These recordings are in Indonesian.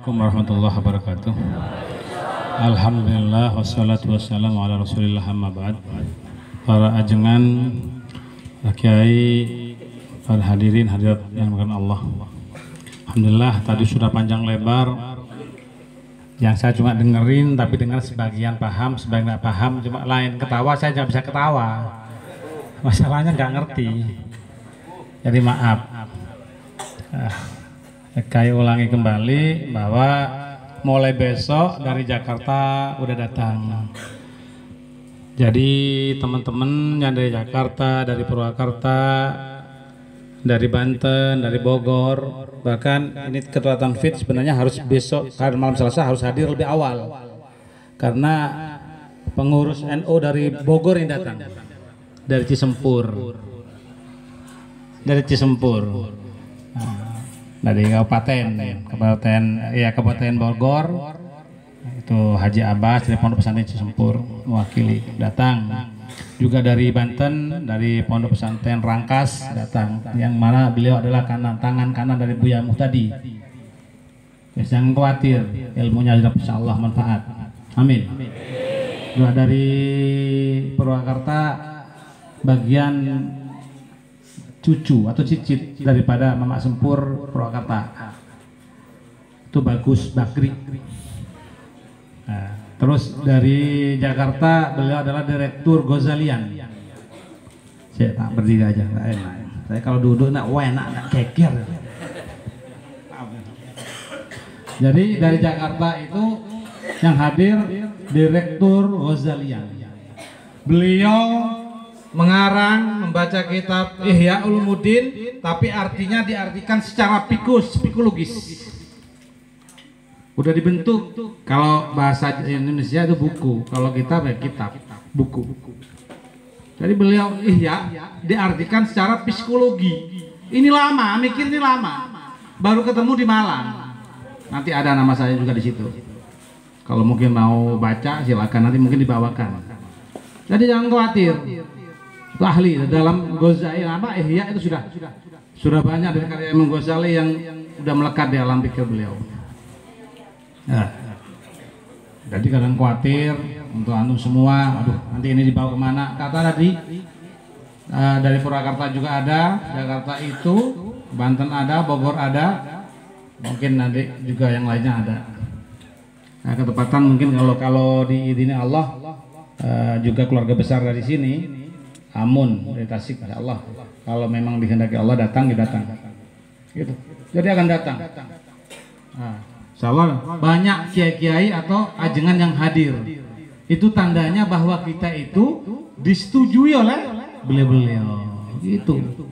Assalamualaikum warahmatullahi wabarakatuh. Alhamdulillah wassalatu wassalamu ala rasulillah amma ba'd. Para ajengan, kiai, para hadirin hadirat yang dimuliakan Allah. Alhamdulillah tadi sudah panjang lebar. Yang saya cuma dengerin tapi dengar sebagian paham, sebagian nggak paham. Cuma lain ketawa saya nggak bisa ketawa. Masalahnya nggak ngerti. Jadi maaf. Kayak ulangi kembali bahwa mulai besok dari Jakarta udah datang. Jadi teman-teman yang dari Jakarta, dari Purwakarta, dari Banten, dari Bogor, bahkan ini kedatangan fit sebenarnya harus besok karena malam Selasa harus hadir lebih awal. Karena pengurus NU dari Bogor yang datang. Dari Cisempur. Dari Cisempur. Dari Kabupaten Bogor itu Haji Abbas dari Pondok Pesantren Cisempur mewakili datang, juga dari Banten dari Pondok Pesantren Rangkas datang, yang mana beliau adalah tangan kanan dari Buya Muhtadi. Jangan khawatir, ilmunya insya Allah manfaat, amin. Juga dari Purwakarta bagian cucu atau cicit daripada Mamak Sempur Purwakarta itu Bagus Bakri. Nah, terus dari Jakarta beliau adalah Direktur Ghazalian. Saya tak berdiri aja, nggak enak. Saya kalau duduk enak keker. Jadi dari Jakarta itu yang hadir Direktur Ghazalian. Beliau mengarang, membaca kitab Ihya Ulumuddin, tapi artinya diartikan secara psikologis. Udah dibentuk. Kalau bahasa Indonesia itu buku, kalau kita kitab, buku. Jadi beliau Ihya diartikan secara psikologi. Ini lama, mikir ini lama. Baru ketemu di Malang. Nanti ada nama saya juga di situ. Kalau mungkin mau baca silakan, nanti mungkin dibawakan. Jadi jangan khawatir. Itu ahli dalam Ghazali apa Ihya itu sudah banyak dari karya Imam Ghazali yang sudah melekat di alam pikir beliau. Nah, jadi kadang khawatir untuk antum semua, aduh nanti ini dibawa kemana? Kata tadi dari Purwakarta juga ada, Jakarta itu, Banten ada, Bogor ada, mungkin nanti juga yang lainnya ada. Nah, ketepatan mungkin kalau diizini Allah juga keluarga besar dari sini. Amun dari Tasik, Masya Allah. Kalau memang dikehendaki Allah datang, gitu. Jadi akan datang. Nah, Insya Allah banyak kiai-kiai atau ajengan yang hadir. Itu tandanya bahwa kita itu disetujui oleh beliau-beliau. Gitu.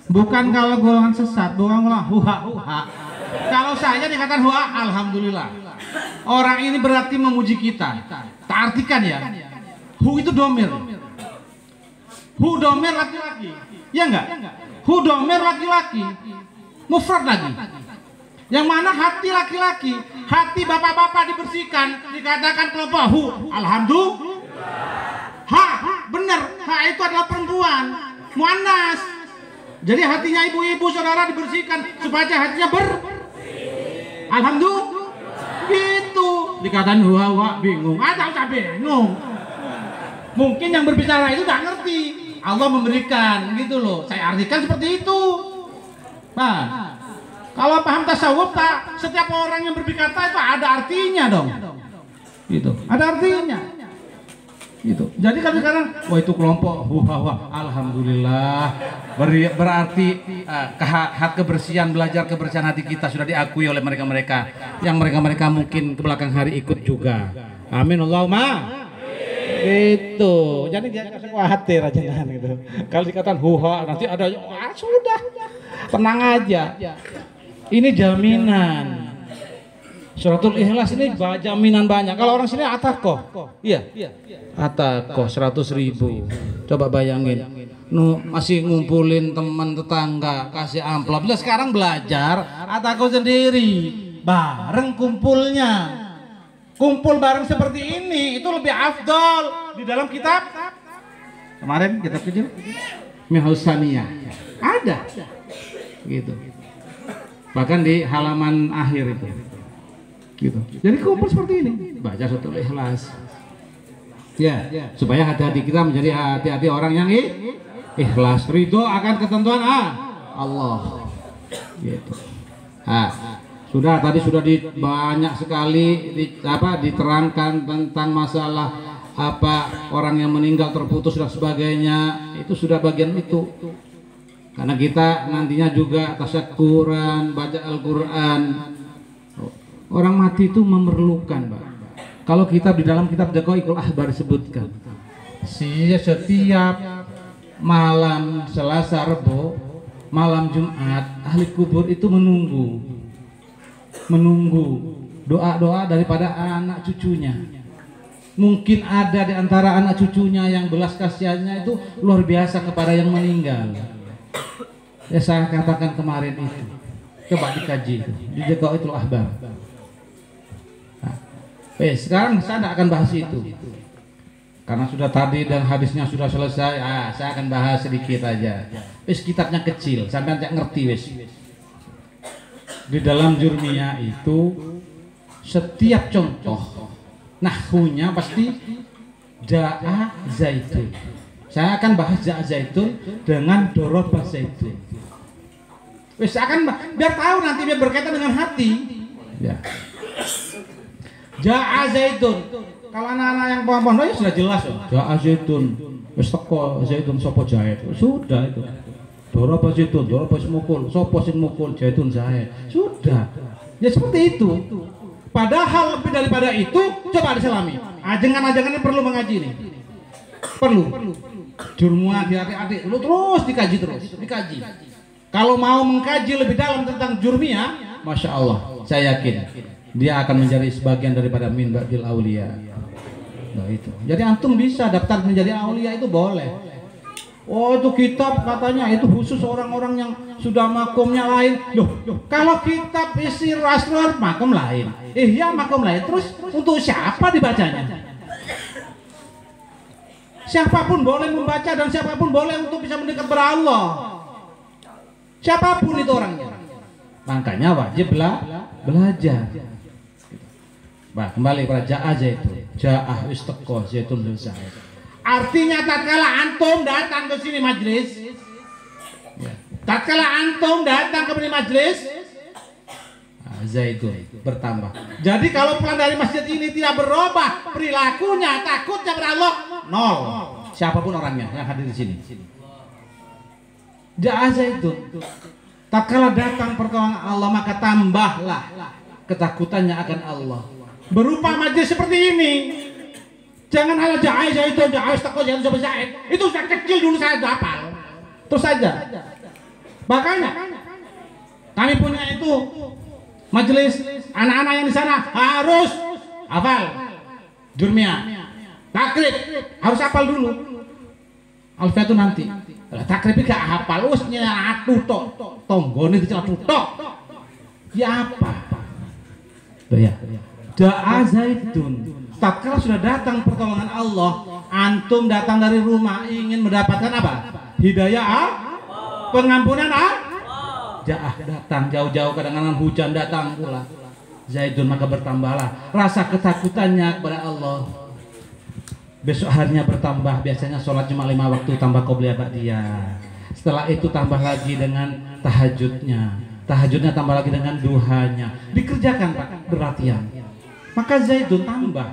Bukan kalau golongan sesat, bukan golongan huha. Kalau saya dikatakan huha, alhamdulillah. Orang ini berarti memuji kita. Tak artikan ya. Hu itu domir. Hu domer laki-laki, ya enggak? Hu domer laki-laki, mufrad lagi. Yang mana hati laki-laki, hati bapak-bapak dibersihkan, dikatakan kelompok hu, alhamdulillah. Ha, benar, ha itu adalah perempuan, muannas. Jadi hatinya ibu-ibu saudara dibersihkan supaya hatinya alhamdulillah. Gitu, dikatakan huwa bingung, usah bingung. Mungkin yang berbicara itu tak ngerti. Allah memberikan gitu loh. Saya artikan seperti itu. Nah, kalau paham tasawuf tak, setiap orang yang berbicara itu ada artinya dong. Gitu. Ada artinya. Gitu. Jadi kan sekarang wah itu kelompok alhamdulillah berarti hak kebersihan, belajar kebersihan hati kita sudah diakui oleh mereka-mereka yang mereka mungkin ke belakang hari ikut juga. Amin Allahumma. Itu jadi dia khawatir aja kan gitu. Kalau dikatakan huha nanti ada sudah tenang aja. Ini jaminan. Suratul Ikhlas ini jaminan banyak. Kalau orang sini atakoh, iya, atakoh 100.000. Coba bayangin, masih ngumpulin teman tetangga kasih amplop. Sekarang belajar atakoh sendiri, bareng kumpulnya. Kumpul bareng seperti ini itu lebih afdol di dalam kitab. Kemarin kitab kecil Mihausaniyah ada gitu. Bahkan di halaman akhir itu Gitu. Jadi kumpul seperti ini, baca suratul Ikhlas. Ya, supaya hati-hati kita menjadi hati-hati orang yang ikhlas, ridho akan ketentuan Allah. Gitu. Sudah tadi sudah banyak sekali diterangkan tentang masalah orang yang meninggal terputus dan sebagainya. Itu sudah bagian itu. Karena kita nantinya juga tasyakuran, baca Al-Quran. Orang mati itu memerlukan, Pak. Kalau kitab di dalam kitab Daqaiqul Ahbar disebutkan, setiap malam Selasa, Rebo, malam Jumat, ahli kubur itu menunggu doa-doa daripada anak cucunya. Mungkin ada di antara anak cucunya yang belas kasihannya itu luar biasa kepada yang meninggal. Ya saya katakan kemarin itu, coba dikaji itu di Daqaiqul Ahbar. Sekarang saya tidak akan bahas itu karena sudah tadi dan hadisnya sudah selesai. Saya akan bahas sedikit aja. Kitabnya kecil, sampai tidak ngerti Di dalam Jurmiyah itu setiap contoh nahwunya pasti ja'a zaitun. Saya akan bahas ja'a zaitun dengan doroba zaitun. Saya akan biar tahu nanti biar berkaitan dengan hati. Ya. Ja'a zaitun. Kalau anak-anak yang pondok ya sudah jelas ya. Ja'a zaitun. Wis teko zaitun sapa jahit. Sudah itu. Doroba zaitun, doroba semukul, sapa sing mukul zaitun jahit. Sudah. Ya seperti itu. Padahal lebih daripada itu coba diselami. Ajengan-ajengan ini perlu mengaji nih. Perlu. Jurmuah di adik-adik lu terus dikaji. Kalau mau mengkaji lebih dalam tentang Jurmiyah, Masya Allah, saya yakin dia akan menjadi sebagian daripada min ba'dil aulia. Nah itu. Jadi antum bisa daftar menjadi aulia itu boleh. Oh itu kitab katanya itu khusus orang-orang yang sudah makomnya lain. Loh, kalau kitab isi rasrul makom lain. Iya makom lain. Terus untuk siapa dibacanya? Siapapun boleh membaca dan siapapun boleh untuk bisa mendekat kepada Allah. Siapapun itu orangnya. Makanya wajib belajar. Bah, kembali pada ja'a zaitun. Ja'a istaqqa zaitun bil zaid. Artinya tatkala antum datang ke sini majelis, tatkala antum datang ke sini majelis, zaitun bertambah. Jadi kalau pulang dari masjid ini tidak berubah perilakunya, takutnya kepada Allah, nol. Siapapun orangnya yang hadir di sini. Ja'a zaitun. Tatkala datang pertolongan Allah maka tambahlah ketakutannya akan Allah. Berupa majelis seperti ini. Jangan hanya ja'a zaitun, ja'a istaqqa zaitun sampai zaid. Itu sudah kecil dulu saya hafal. Terus saja. Makanya kami punya itu majelis anak-anak yang di sana harus hafal Jurmiyah. Takrib harus hafal dulu. Alfiah itu nanti. Takrib gak hafal usnya atuh tok. Tonggone dicelatut tok. Ya apa? Ya. Ja'a zaitun. Tatkala sudah datang pertolongan Allah, antum datang dari rumah ingin mendapatkan apa? Hidayah, pengampunan Ja'ah datang jauh-jauh, kadang-kadang hujan datang pula. Zaitun maka bertambahlah rasa ketakutannya kepada Allah. Besok harinya bertambah, biasanya sholat cuma 5 waktu tambah qobliyah ba'diyah. Setelah itu tambah lagi dengan tahajudnya. Tahajudnya tambah lagi dengan duhanya. Dikerjakan Pak, berlatihan. Maka zaitun tambah.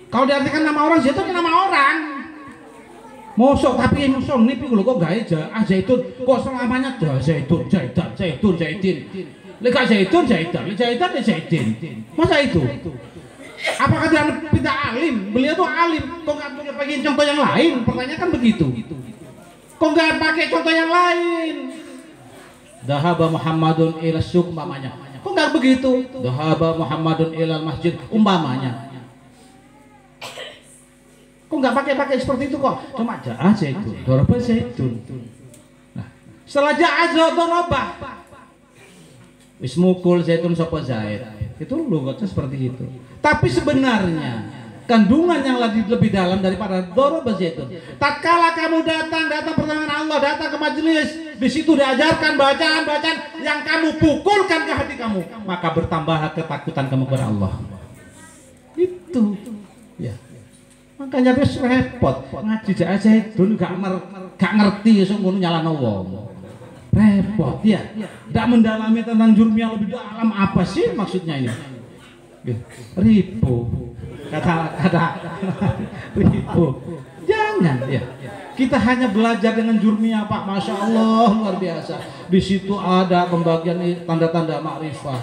Kalau diartikan nama orang, zaitun nama orang. Mosok tapi mosok nipi lho kok gawe zaitun kok selamanya zaitun, zaitin. Lek zaitun, zaitin. Masa itu? Apakah dia tidak alim? Beliau tuh alim. Kok nggak pakai contoh yang lain? Pertanyaan kan begitu. Kok nggak pakai contoh yang lain? Dhahaba Muhammadun ila suq umpamanya. Kok nggak begitu? Dhahaba Muhammadun ila masjid umpamanya. Kok nggak pakai seperti itu kok? Cuma ja'a zaitun, doroba zaitun. Nah, setelah ja'a doroba, ismukul zaitun sapa zaid. Itu logatnya seperti itu. Tapi sebenarnya kandungan yang lebih dalam daripada doraba zaitun. Tatkala kamu datang pertolongan Allah, datang ke majelis, di situ diajarkan bacaan-bacaan yang kamu pukulkan ke hati kamu, maka bertambah ketakutan kamu kepada Allah. Itu ya. Makanya wis repot ngaji zaitun gak ngerti sing nyalano wong. Repot ya. Tidak mendalami tentang jurmiyah lebih dalam, apa sih maksudnya ini? Ribu. Kata ribu. Jangan ya. Kita hanya belajar dengan jurmiyah Pak, masya Allah luar biasa. Di situ ada pembagian tanda-tanda makrifah,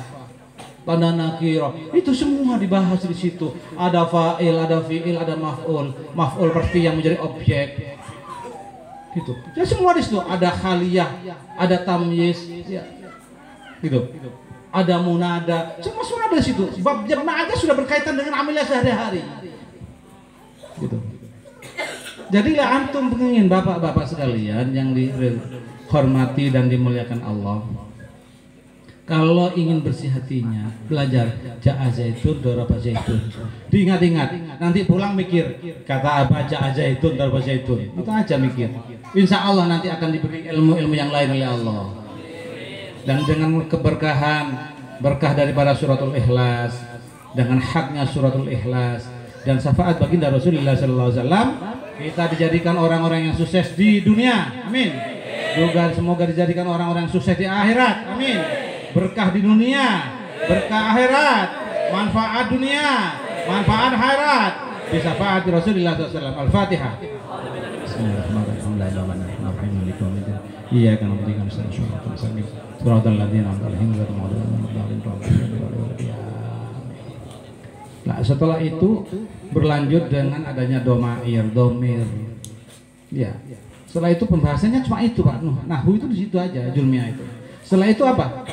tanda nakirah, itu semua dibahas di situ. Ada fa'il, ada fi'il, ada maf'ul. Maf'ul pasti yang menjadi objek. Gitu. Ya semua di situ. Ada khaliyah, ada tamyiz, ya. Gitu. Ada munada, semua ada di situ. Bab jamaah aja sudah berkaitan dengan amalan sehari-hari. Gitu. Jadilah antum pengen bapak-bapak sekalian yang dihormati dan dimuliakan Allah. Kalau ingin bersih hatinya, belajar ja'a zaitun, doraba zaitun. Diingat-ingat, nanti pulang mikir, kata apa ja'a zaitun, doraba zaitun. Itu aja mikir. Insya Allah nanti akan diberi ilmu-ilmu yang lain oleh Allah. Dan dengan keberkahan, berkah daripada suratul ikhlas, dengan haknya suratul ikhlas, dan syafaat baginda Rasulullah SAW, kita dijadikan orang-orang yang sukses di dunia. Amin. Juga semoga dijadikan orang-orang yang sukses di akhirat. Amin. Berkah di dunia, berkah akhirat, manfaat dunia, manfaat akhirat, bisyafaat Rasulullah SAW. Al-Fatihah. Bismillahirrahmanirrahim. Iya kan memberikan Nah, setelah itu berlanjut dengan adanya domir. Ya. Setelah itu pembahasannya cuma itu Pak. Nahwu itu di situ aja, jurmiyah itu. Setelah itu apa?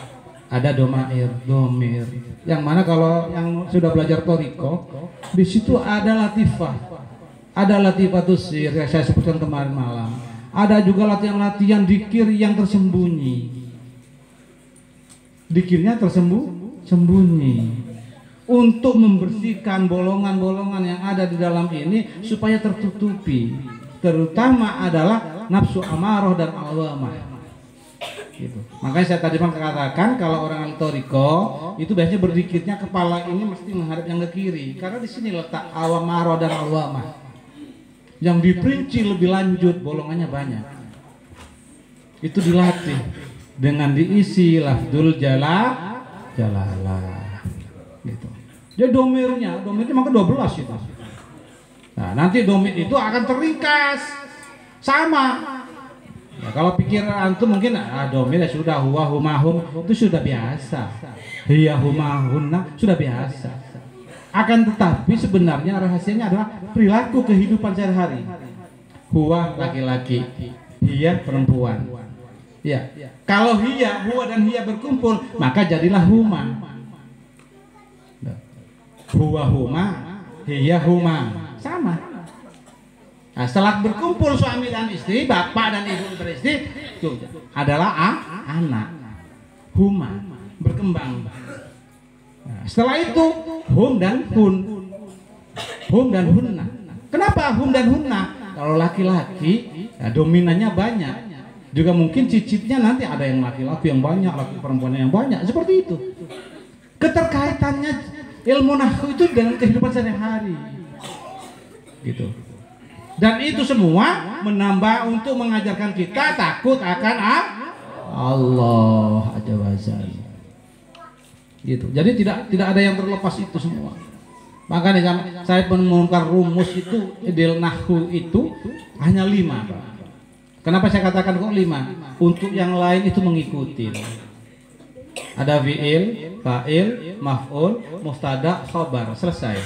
Ada domir. Yang mana kalau yang sudah belajar toriko, di situ ada latifah. Ada latifatus sir yang saya sebutkan kemarin malam. Ada juga latihan-latihan dikir yang tersembunyi. Dikirnya tersembunyi. Untuk membersihkan bolongan-bolongan yang ada di dalam ini supaya tertutupi. Terutama adalah nafsu amarah dan awamah. Gitu. Makanya saya tadi mengatakan kalau orang al-toriko itu biasanya berzikirnya kepala ini mesti menghadap yang ke kiri, karena di sini letak awamarah dan awamah. Yang diperinci lebih lanjut, bolongannya banyak. Itu dilatih dengan diisi lafzul jalalah. Gitu. Jadi domirnya maka 12 itu. Nah, nanti domir itu akan teringkas sama. Ya, kalau pikiran antum mungkin domir ya sudah huwa humahum itu sudah biasa. Hiya humahunna sudah biasa. Akan tetapi sebenarnya rahasianya adalah perilaku kehidupan sehari-hari. Huwa laki-laki, hiya perempuan. Ya. Kalau hiya, huwa dan hiya berkumpul, maka jadilah huma. Huwa huma, hiya huma. Sama. Nah, setelah berkumpul suami dan istri, bapak dan ibu beristri, itu adalah anak. Huma berkembang. Nah, setelah itu hum dan hunna. Kenapa hum dan hunna? Kalau laki-laki ya dominannya banyak. Juga mungkin cicitnya nanti ada yang laki-laki yang banyak, laki perempuan yang banyak. Seperti itu. Keterkaitannya ilmu nahwu itu dengan kehidupan sehari-hari. Gitu. Dan itu semua menambah untuk mengajarkan kita takut akan Allah Azza wa Jalla. Gitu. Jadi tidak ada yang terlepas itu semua. Makanya saya menemukan rumus itu idil nahwu itu hanya 5, Pak. Kenapa saya katakan kok 5? Untuk yang lain itu mengikuti. Ada fi'il, fa'il, maf'ul, mubtada, khabar, selesai.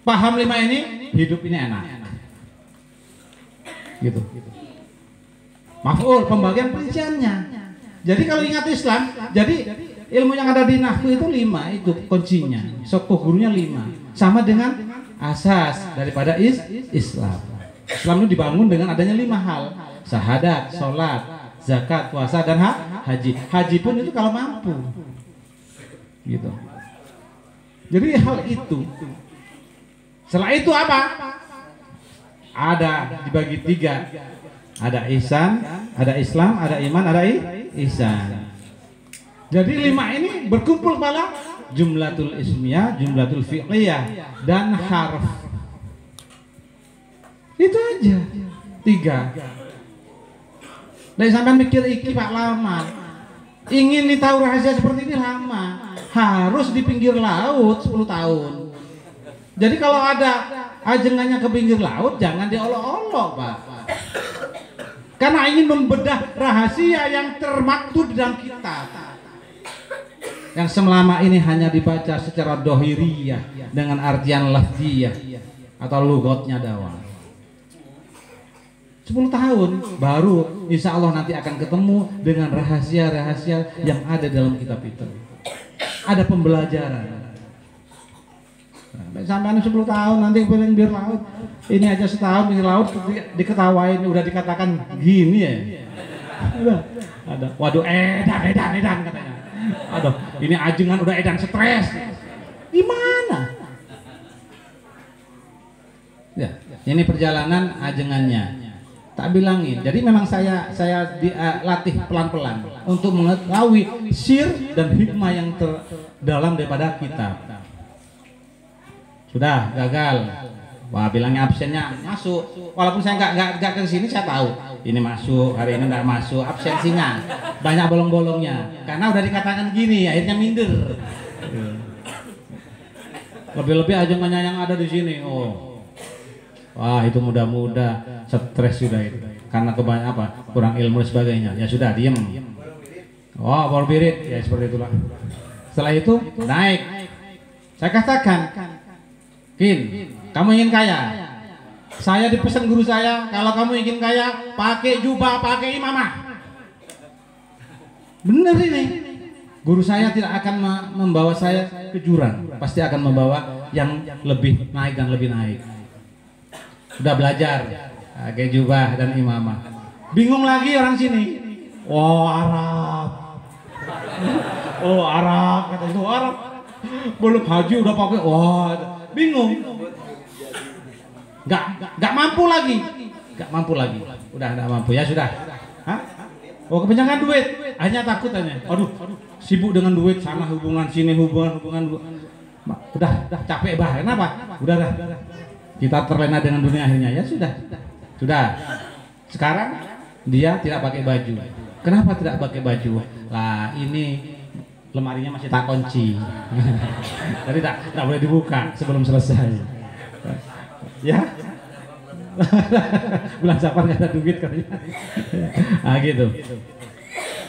Paham 5 ini, hidup ini enak. Gitu. Maf'ul pembagian perinciannya. Jadi kalau ingat Islam, jadi ilmu yang ada di nahwu itu 5 itu kuncinya. Sokoh gurunya 5. Sama dengan asas daripada Islam. Islam itu dibangun dengan adanya 5 hal. Syahadat, sholat, zakat, puasa, dan haji. Haji pun itu kalau mampu. Gitu. Jadi hal itu Setelah itu apa? Ada dibagi 3. Ada ihsan, ada Islam, ada iman, ada ihsan. Jadi 5 ini berkumpul pada jumlatul ismiyah, jumlatul fi'liyah, dan harf. Itu aja 3. Dan sampai mikir iki Pak lama. Ingin nih tahu rahasia seperti ini lama. Harus di pinggir laut 10 tahun. Jadi kalau ada ajengannya ke pinggir laut, jangan diolok-olok Pak. Karena ingin membedah rahasia yang termaktub di dalam kitab, yang selama ini hanya dibaca secara dohiriyah dengan artian lafziyah atau lugotnya doang. 10 tahun baru insya Allah nanti akan ketemu dengan rahasia-rahasia yang ada dalam kitab itu. Ada pembelajaran. Sampai 10 tahun nanti pinggir laut. Ini aja setahun pinggir laut diketawain, udah dikatakan gini ya. Ada. Waduh, edan katanya. Aduh, ini ajengan udah edan stres. Gimana? Ya, ini perjalanan ajengannya. Tak bilangin. Jadi memang saya latih pelan-pelan untuk mengetahui sir dan hikmah yang terdalam daripada kitab. Sudah gagal. Wah, bilangnya absennya masuk. Walaupun saya nggak ke sini, saya tahu ini masuk, hari ini nggak masuk. Absensinya banyak bolong-bolongnya. Karena udah dikatakan gini, akhirnya minder. Lebih-lebih ajengannya yang ada di sini. Oh, wah itu muda-muda stres sudah itu. Karena kebanyakan apa? Kurang ilmu dan sebagainya. Ya sudah, diem. Oh, bol birit, ya seperti itulah. Setelah itu naik. Saya katakan, Kin, kamu ingin kaya? Saya dipesan guru saya, kalau kamu ingin kaya, pakai jubah, pakai imamah. Bener ini. Guru saya tidak akan membawa saya ke jurang, pasti akan membawa yang lebih naik dan lebih naik. Sudah belajar pakai jubah dan imamah. Bingung lagi orang sini. Oh Arab. Oh Arab, kata itu Arab. Belum haji udah pakai. Wah, bingung. Nggak mampu lagi. Udah nggak mampu ya sudah. Hah? Oh kebanyakan duit. Hanya takut hanya. Aduh, sibuk dengan duit, sana hubungan sini hubungan. Udah capek bah. Kenapa? Udah. Kita terlena dengan dunia akhirnya ya sudah. Sekarang dia tidak pakai baju. Kenapa tidak pakai baju? Lah ini lemarinya masih tak kunci. Jadi tak boleh dibuka sebelum selesai. Ya. Bulan Safar nggak ada duit katanya. Nah gitu.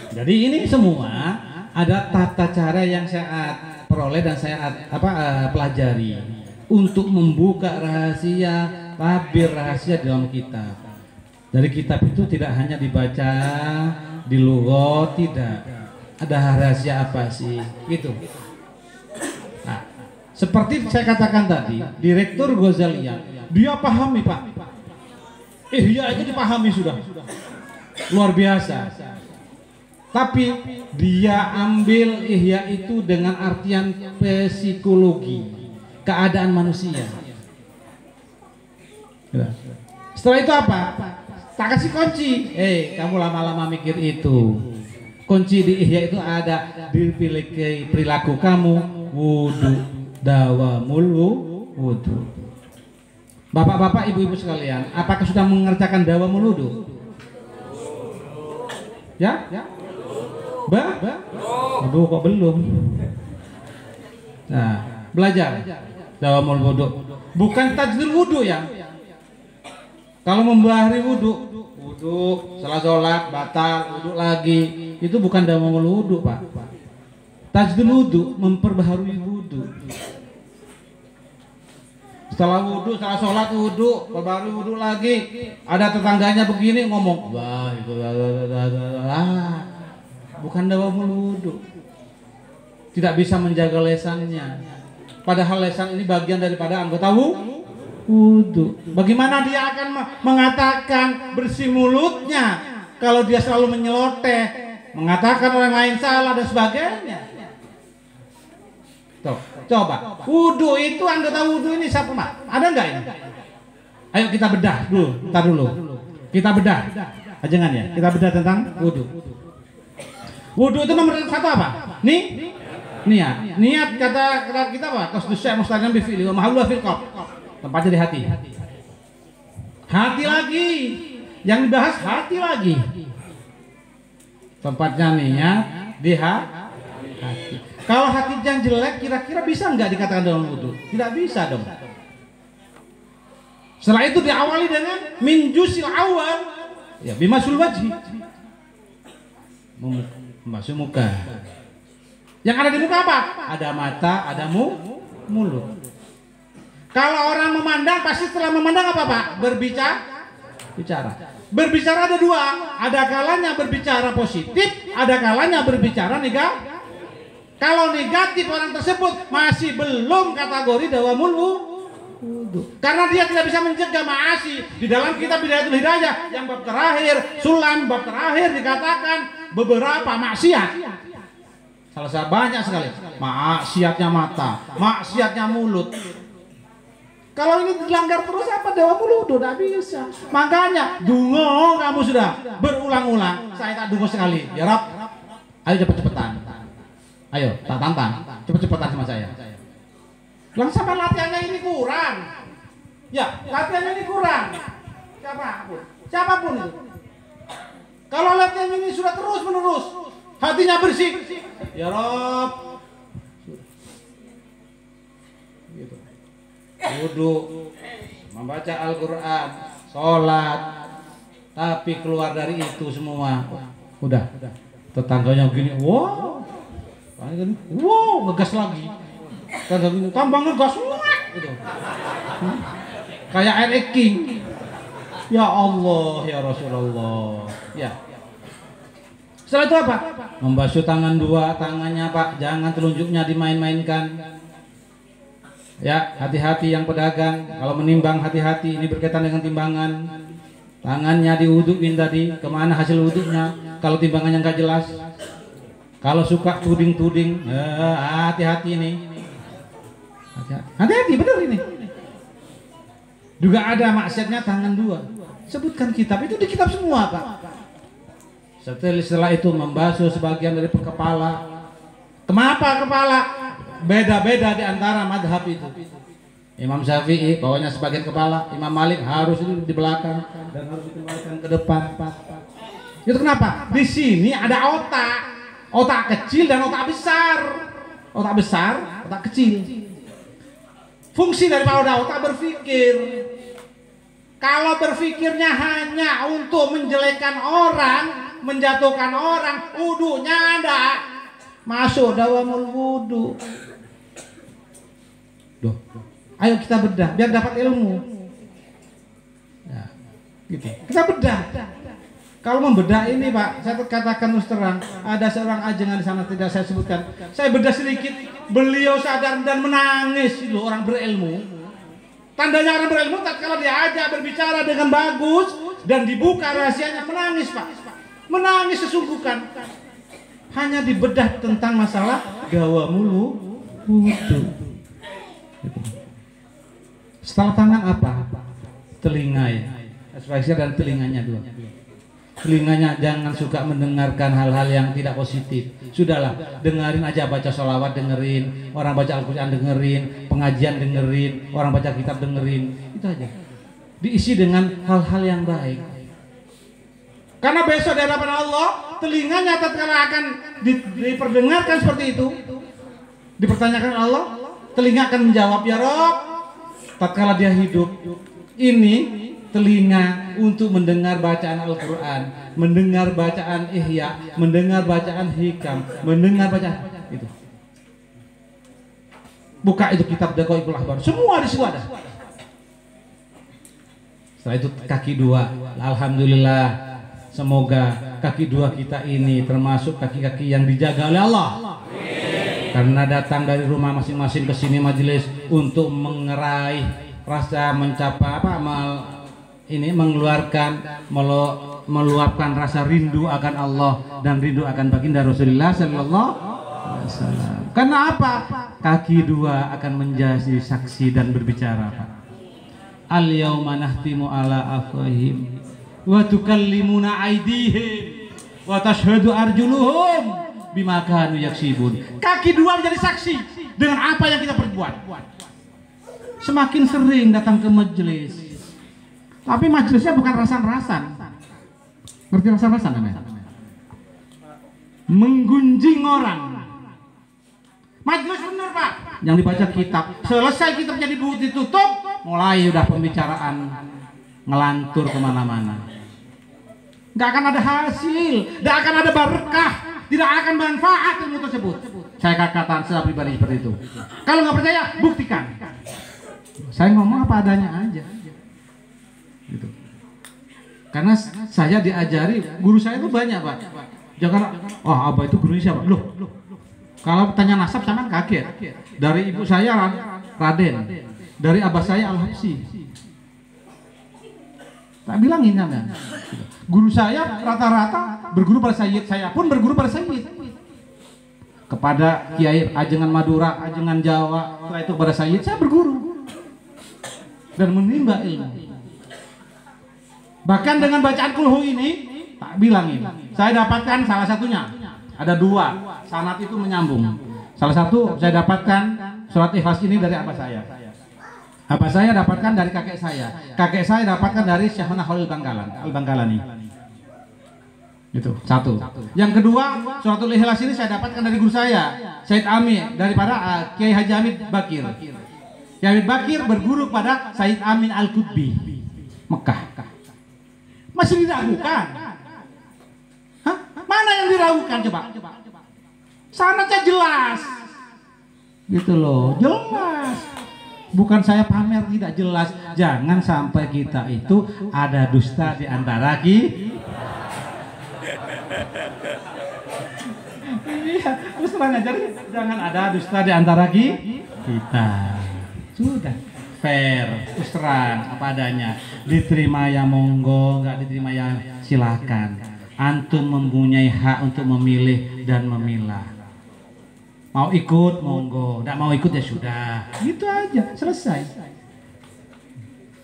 Jadi ini semua ada tata cara yang saya peroleh dan saya pelajari untuk membuka rahasia, tabir rahasia dalam kitab. Dari kitab itu tidak hanya dibaca di lughat, tidak. Ada rahasia apa sih? Gitu. Nah, seperti saya katakan tadi, Direktur Ghazaliyah, dia pahami Pak. Ihya aja dipahami sudah. Luar biasa. Tapi dia ambil ihya itu dengan artian psikologi, keadaan manusia. Setelah itu apa? Tak kasih kunci. Kamu lama-lama mikir itu. Kunci di ihya itu ada di perilaku kamu, wudu, dawamul wudu. Bapak-bapak, ibu-ibu sekalian, apakah sudah mengerjakan dawamul wudu? Ya? Aduh kok belum. Nah, belajar dawamul wudu. Bukan tajdil wudu ya. Kalau membahari wudu, setelah sholat batal, wudu lagi, itu bukan dawamul wudu Pak. Tajdil wudu memperbaharui wudu. Setelah wudu, setelah sholat wudu, perbaharui wudu lagi. Ada tetangganya begini ngomong, wah itu bukan dawamul wudu. Tidak bisa menjaga lesannya. Padahal lesan ini bagian daripada anggota wudu. Bagaimana dia akan mengatakan bersih mulutnya kalau dia selalu menyeloteh, mengatakan orang lain salah dan sebagainya. Tuh, coba. Wudu itu anggota wudu ini siapa, Pak? Ada nggak ini? Ayo kita bedah dulu, ntar dulu. Kita bedah. Jangan ya, kita bedah tentang wudu. Wudu itu nomor satu apa? Niat. Niat kata kita apa? Qasdus syai' mustaqim bi fi'li wa mahalluhu fil qalb. Tempatnya di hati. Hati lagi. Yang dibahas hati lagi. Tempatnya niat di hati. Kalau hati yang jelek kira-kira bisa nggak dikatakan dalam wudu? Tidak bisa dong. Setelah itu diawali dengan min jusil awal, ya bimasul wajhi, membasuh muka. Yang ada di muka apa? Ada mata, ada mulut. Kalau orang memandang pasti setelah memandang apa, Pak? Bicara. Berbicara ada dua, ada kalanya berbicara positif, ada kalanya berbicara negatif. Kalau negatif orang tersebut masih belum kategori dawamul wudu. Karena dia tidak bisa mencegah ma'asi. Di dalam kitab Bidayatul Hidayah yang bab terakhir, Sulam bab terakhir dikatakan beberapa maksiat. Salah banyak sekali. Maksiatnya mata, maksiatnya mulut. Kalau ini dilanggar terus apa dawamul wudu? Tidak bisa. Makanya dungo kamu sudah berulang-ulang. Saya tak dungo sekali. Ya Rab, ayo cepet-cepetan. Ayo, tak tantang, cepet-cepetan sama saya. Lang sampai latihannya ini kurang. Ya, latihannya ini kurang. Siapapun itu. Kalau latihan ini sudah terus menerus, hatinya bersih. Ya Rob. Gitu. Wudu, membaca Al-Quran, sholat, tapi keluar dari itu semua, udah. Tetangganya gini, wow. Wow, ngegas lagi. Tambah ngegas, gitu. Kayak air king. Ya Allah, ya Rasulullah. Ya. Setelah itu apa? Membasuh tangan dua, tangannya Pak, jangan telunjuknya dimain-mainkan. Ya, hati-hati yang pedagang. Kalau menimbang hati-hati, ini berkaitan dengan timbangan. Tangannya diwuduin tadi, kemana hasil wuduknya? Kalau timbangannya nggak jelas. Kalau suka tuding-tuding, hati-hati nih. Hati-hati, benar ini. Juga ada maksiatnya tangan dua. Sebutkan kitab, itu di kitab semua, Pak. Setelah itu membasuh sebagian dari kepala. Kenapa kepala? Beda-beda di antara madhab itu. Imam Syafi'i bawahnya sebagian kepala, Imam Malik harus itu di belakang dan harus dikembalikan ke depan. Itu kenapa? Di sini ada otak. Otak kecil dan otak besar. Otak besar, otak kecil. Fungsi daripada otak berpikir. Kalau berpikirnya hanya untuk menjelekkan orang, menjatuhkan orang, wudunya ada. Masuk dawamul wudu. Duh. Ayo kita bedah biar dapat ilmu. Ya, gitu. Kita bedah. Kalau membedah ini Pak, saya katakan terus terang, ada seorang ajengan di sana tidak saya sebutkan. Saya bedah sedikit, beliau sadar dan menangis itu orang berilmu. Tandanya orang berilmu kalau diajak berbicara dengan bagus dan dibuka rahasianya menangis Pak. Menangis sesungguhkan. Hanya dibedah tentang masalah dawamul wudu. Setelah tangan apa? Telinga ya. Spesial dan telinganya dua. Telinganya jangan suka mendengarkan hal-hal yang tidak positif. Sudahlah, dengerin aja, baca sholawat dengerin, orang baca Al-Quran dengerin, pengajian dengerin, orang baca kitab dengerin, itu aja. Diisi dengan hal-hal yang baik. Karena besok di hadapan Allah, telinganya tatkala akan diperdengarkan seperti itu, dipertanyakan Allah, telinga akan menjawab, ya Rob, tatkala dia hidup, ini telinga untuk mendengar bacaan Al-Quran, mendengar bacaan Ihya, mendengar bacaan Hikam, mendengar bacaan itu. Buka itu kitab Daqaiqul Ahbar, semua di situ ada. Setelah itu kaki dua, alhamdulillah, semoga kaki dua kita ini termasuk kaki-kaki yang dijaga oleh Allah. Karena datang dari rumah masing-masing ke sini majelis untuk mengerai rasa mencapai mengeluarkan meluapkan rasa rindu akan Allah dan rindu akan baginda Rasulullah sallallahu alaihi wasallam. Karena apa? Kaki dua akan menjadi saksi dan berbicara, Pak. Al yauma nahtimu ala afwahim wa tukallimuna aydihim wa tashhadu arjuluhum bima kanu yaksibun. Kaki dua menjadi saksi dengan apa yang kita perbuat. Semakin sering datang ke majelis, tapi majelisnya bukan rasan-rasan. Ngerti rasan-rasan kan? Menggunjing orang. Majelis bener, Pak. Yang dibaca kitab. Selesai kitabnya ditutup, mulai udah pembicaraan ngelantur kemana-mana. Nggak akan ada hasil, nggak akan ada berkah, tidak akan manfaat ilmu tersebut. Saya katakan secara pribadi seperti itu. Kalau nggak percaya, buktikan. Saya ngomong apa adanya aja. Gitu. Karena saya diajari, guru saya itu banyak, Pak. Jangan, oh abah itu gurunya siapa? Loh, kalau tanya nasab sama kaget. Dari ibu saya Raden, dari abah saya Al-Habsyi. Tak bilangin kan? Guru saya rata-rata berguru pada Sayyid, saya pun berguru pada Sayyid. Kepada Kiai Ajengan Madura, Ajengan Jawa, setelah itu pada Sayyid saya berguru dan menimba ilmu. Bahkan dengan bacaan kulhu ini, tak bilangin, saya dapatkan salah satunya. Ada dua, sanad itu menyambung. Salah satu saya dapatkan surat ikhlas ini dari abah saya. Abah saya dapatkan dari kakek saya. Kakek saya dapatkan dari Syekhuna Khalil Al-Bangkalani. Itu satu. Yang kedua, suratul ikhlas ini saya dapatkan dari guru saya, Said Amin, daripada Kiai Haji Hamid Bakir. Kiai Hamid Bakir berguru pada Said Amin Al-Qutbi, Mekah. Masih diragukan? Hah? Mana yang diragukan coba? Sanadnya jelas. Gitu loh, jelas. Bukan saya pamer tidak jelas. Jangan sampai kita itu ada dusta di antara kita. Iya, terus terang aja, jangan ada dusta di antara kita. Sudah. Fair, terus terang apa adanya, diterima ya monggo, nggak diterima ya silakan. Antum mempunyai hak untuk memilih dan memilah. Mau ikut monggo, nggak mau ikut ya sudah, gitu aja, selesai.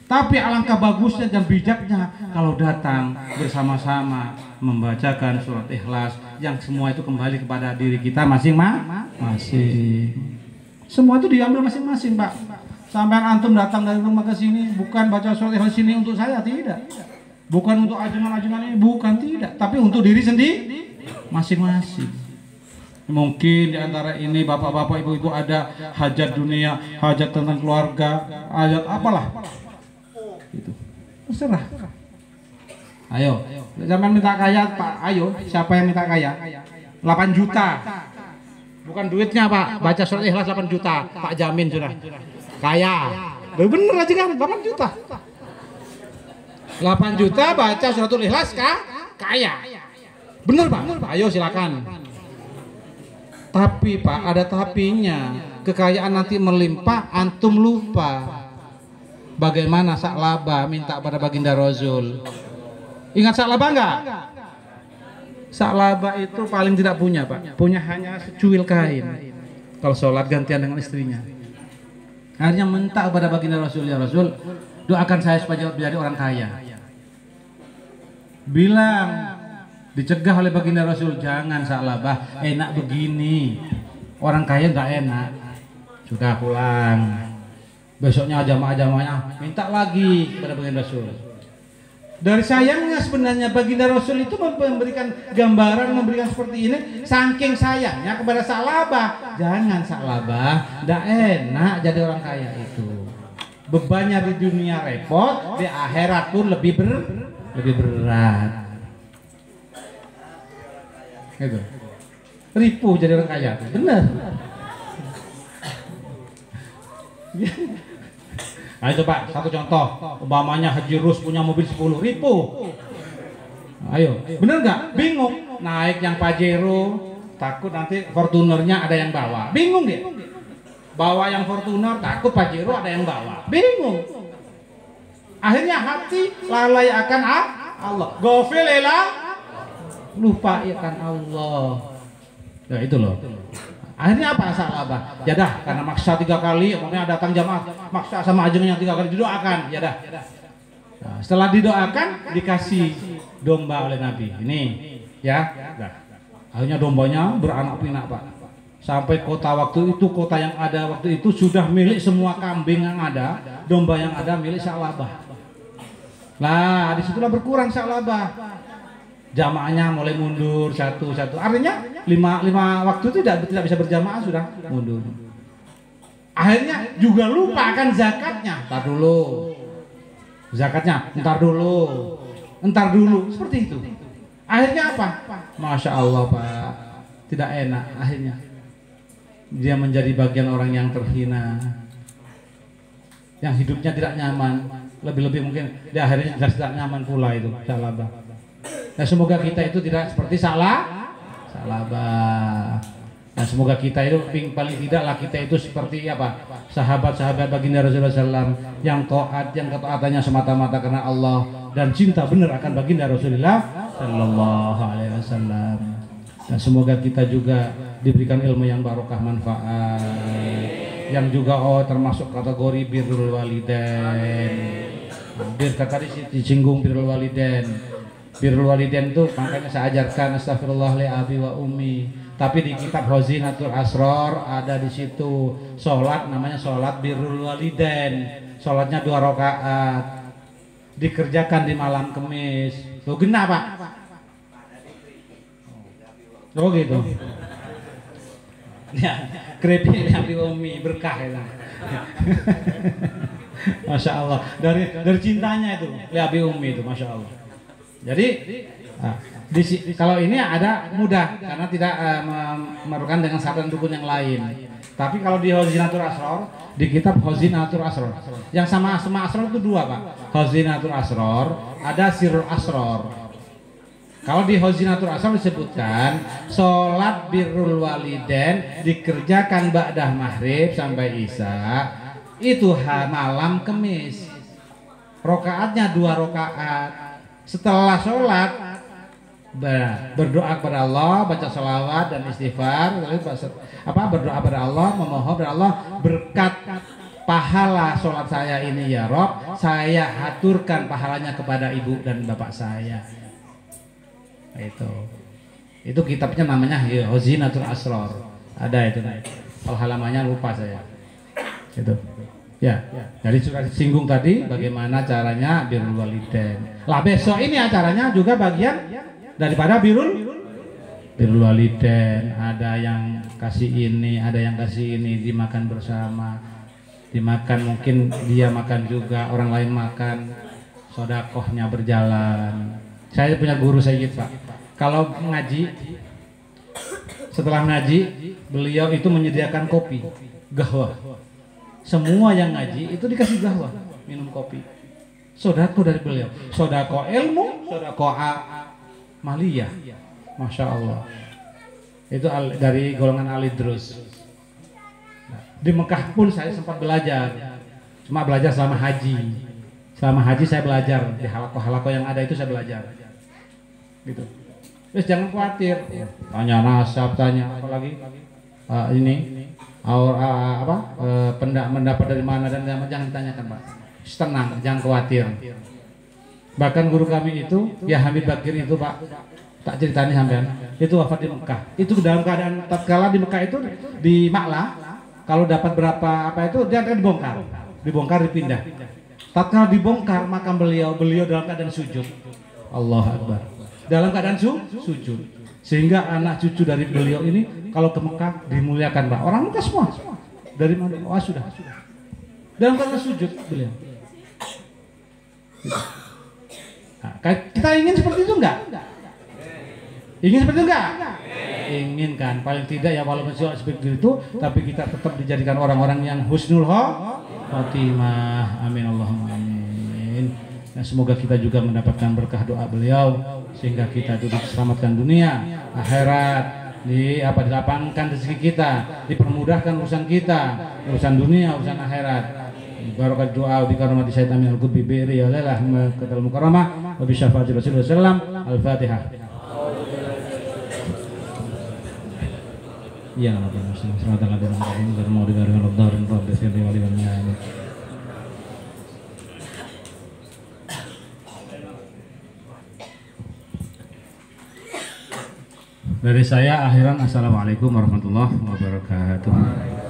Tapi alangkah bagusnya dan bijaknya kalau datang bersama-sama membacakan surat ikhlas yang semua itu kembali kepada diri kita masing-masing. Semua itu diambil masing-masing, Pak. Sampai antum datang dari rumah ke sini bukan baca surat ikhlas sini untuk saya, tidak. Bukan untuk ajengan-ajengan ini, bukan, tidak. Tapi untuk diri sendiri masing-masing. Mungkin di antara ini bapak-bapak, ibu-ibu ada hajat dunia, hajat tentang keluarga, hajat apalah. Itu. Terserah. Ayo, jangan minta kaya, Pak. Ayo, siapa yang minta kaya? 8 juta. Bukan duitnya, Pak. Baca surat ikhlas 8 juta. Pak jamin sudah. Kaya. Bener aja kan, 8 juta. 8 juta baca suratul ikhlas kaya. Bener, Pak? Ayo silakan. Tapi Pak, ada tapinya. Kekayaan nanti melimpah, antum lupa. Bagaimana Sa'labah minta pada baginda Rasul. Ingat Sa'labah enggak? Sa'labah itu paling tidak punya, Pak. Punya hanya secuil kain. Kalau sholat gantian dengan istrinya. Akhirnya minta kepada baginda Rasul, ya Rasul, doakan saya supaya menjadi orang kaya. Bilang, dicegah oleh baginda Rasul, jangan Sa'labah, enak begini. Orang kaya nggak enak. Sudah pulang. Besoknya jamaah-jamaahnya minta lagi kepada baginda Rasul. Dari sayangnya sebenarnya baginda Rasul itu memberikan gambaran, memberikan seperti ini, saking sayangnya kepada Sa'labah. Jangan Sa'labah, nggak enak jadi orang kaya itu. Bebannya di dunia repot, di akhirat pun lebih berat. Gitu. Ripuh jadi orang kaya, bener. Ayo coba satu contoh, umpamanya Haji Rus punya mobil 10 ribu. Ayo, bener nggak? Bingung. Naik yang Pajero, takut nanti Fortunernya ada yang bawa. Bingung dia. Bawa yang Fortuner, takut Pajero ada yang bawa. Bingung. Akhirnya hati lalai akan Allah. Ghafil lupa akan Allah. Ya itu loh. Akhirnya apa Sa'labah? Ya dah, karena maksa 3 kali, makanya datang jamaah, maksa sama ajengnya 3 kali didoakan, ya dah. Nah, setelah didoakan dikasih domba oleh Nabi. Ini ya. Nah, akhirnya dombanya beranak pinak Pak. Sampai kota waktu itu, kota yang ada waktu itu sudah milik semua kambing yang ada, domba yang ada milik Sa'labah. Nah, disitulah berkurang Sa'labah. Jamaahnya mulai mundur satu-satu. Artinya lima waktu itu tidak bisa berjamaah, sudah mundur. Akhirnya juga lupa akan zakatnya. Entar dulu. Zakatnya entar dulu. Seperti itu. Akhirnya apa? Masya Allah Pak. Tidak enak akhirnya. Dia menjadi bagian orang yang terhina. Yang hidupnya tidak nyaman. Lebih-lebih mungkin di akhirnya tidak nyaman pula itu Sa'labah. Nah, semoga kita itu tidak seperti Sa'labah. Nah, semoga kita itu paling tidaklah kita itu seperti apa? Sahabat-sahabat baginda Rasulullah SAW yang taat, yang ketaatannya semata-mata karena Allah dan cinta benar akan baginda Rasulullah Sallallahu Alaihi Wasallam. Nah, semoga kita juga diberikan ilmu yang barokah manfaat, yang juga termasuk kategori birrul walidain. Bir tadi disinggung birrul walidain. Birrul walidain itu makanya saya ajarkan astagfirullah li abi wa ummi. Tapi di kitab Khazinatul Asrar ada di situ sholat namanya sholat birrul walidain. Sholatnya 2 rakaat. Dikerjakan di malam Kamis. Lo genah Pak? Oh gitu. Ya, keripik li abi wa ummi berkah ya. Masya Allah. Dari cintanya itu li abi ummi itu, masya Allah. Jadi kalau ini ada mudah karena tidak memerlukan dengan syarat rukun yang lain. Tapi kalau di Khazinatul Asrar, di kitab Khazinatul Asrar, yang sama Asrar itu 2 Pak. Khazinatul Asrar, ada Sirrul Asrar. Kalau di Khazinatul Asrar disebutkan sholat birrul walidain dikerjakan ba'dah maghrib sampai isya itu malam Kamis. Rokaatnya 2 rokaat. Setelah sholat berdoa kepada Allah, baca sholawat dan istighfar, berdoa kepada Allah, memohon kepada Allah berkat pahala sholat saya ini ya Rob, saya haturkan pahalanya kepada ibu dan bapak saya. Itu kitabnya namanya Khazinatul Asrar. Ada itu. Kalau halamannya lupa saya. Itu. Ya, jadi sudah disinggung tadi bagaimana caranya birrul walidain. Lah besok ini acaranya juga bagian daripada birrul walidain. Ada yang kasih ini, ada yang kasih ini, dimakan bersama. Dimakan mungkin dia makan juga, orang lain makan. Sodakohnya berjalan. Saya punya guru Sayyid Pak. Kalau ngaji, setelah ngaji, beliau itu menyediakan kopi, gahwa. Semua yang ngaji itu dikasih gahwa, minum kopi. Sodako dari beliau, sodako ilmu, sodako maliyah, masya Allah. Itu dari golongan alidrus. Di Mekah pun saya sempat belajar, cuma belajar selama haji. Selama haji saya belajar di halako-halako yang ada itu saya belajar. Gitu. Terus jangan khawatir, tanya nasab, tanya apalagi pendapat dari mana dan jangan ditanyakan Pak. Tenang, jangan khawatir. Bahkan guru kami itu, ya Hamid Bakir itu Pak, tak ceritanya sampean, itu wafat di Mekah. Itu dalam keadaan tatkala di Mekah itu di Maklah, kalau dapat berapa apa itu dia akan dibongkar dipindah. Tatkala dibongkar makam beliau dalam keadaan sujud. Allahu Akbar. Dalam keadaan sujud. Sehingga anak cucu dari beliau ini kalau ke Mekah dimuliakan Pak. Orang Mekah semua. Dari mana? Oh sudah. Dalam keadaan sujud beliau. Nah, kita ingin seperti itu enggak? Ingin seperti itu enggak? Ingin kan, paling tidak ya walaupun seperti itu, tapi kita tetap dijadikan orang-orang yang husnul khotimah. Amin Allahumma amin. Dan semoga kita juga mendapatkan berkah doa beliau sehingga kita itu diselamatkan dunia, akhirat, dilapangkan rezeki kita, dipermudahkan urusan kita, urusan dunia, urusan akhirat. Barokat doa di karamati Sayyid Amin Al-Qutbi bi'ri ya lelah ketal mukarramah wa bi syafaati Rasulullah sallam. Al-Fatihah. Ya Rabbi Muslim, selamat tinggal dan rahim, dan mau digariskan Rabbi Rabbi Firli Wali Wali Amin. Dari saya akhiran, assalamualaikum warahmatullahi wabarakatuh.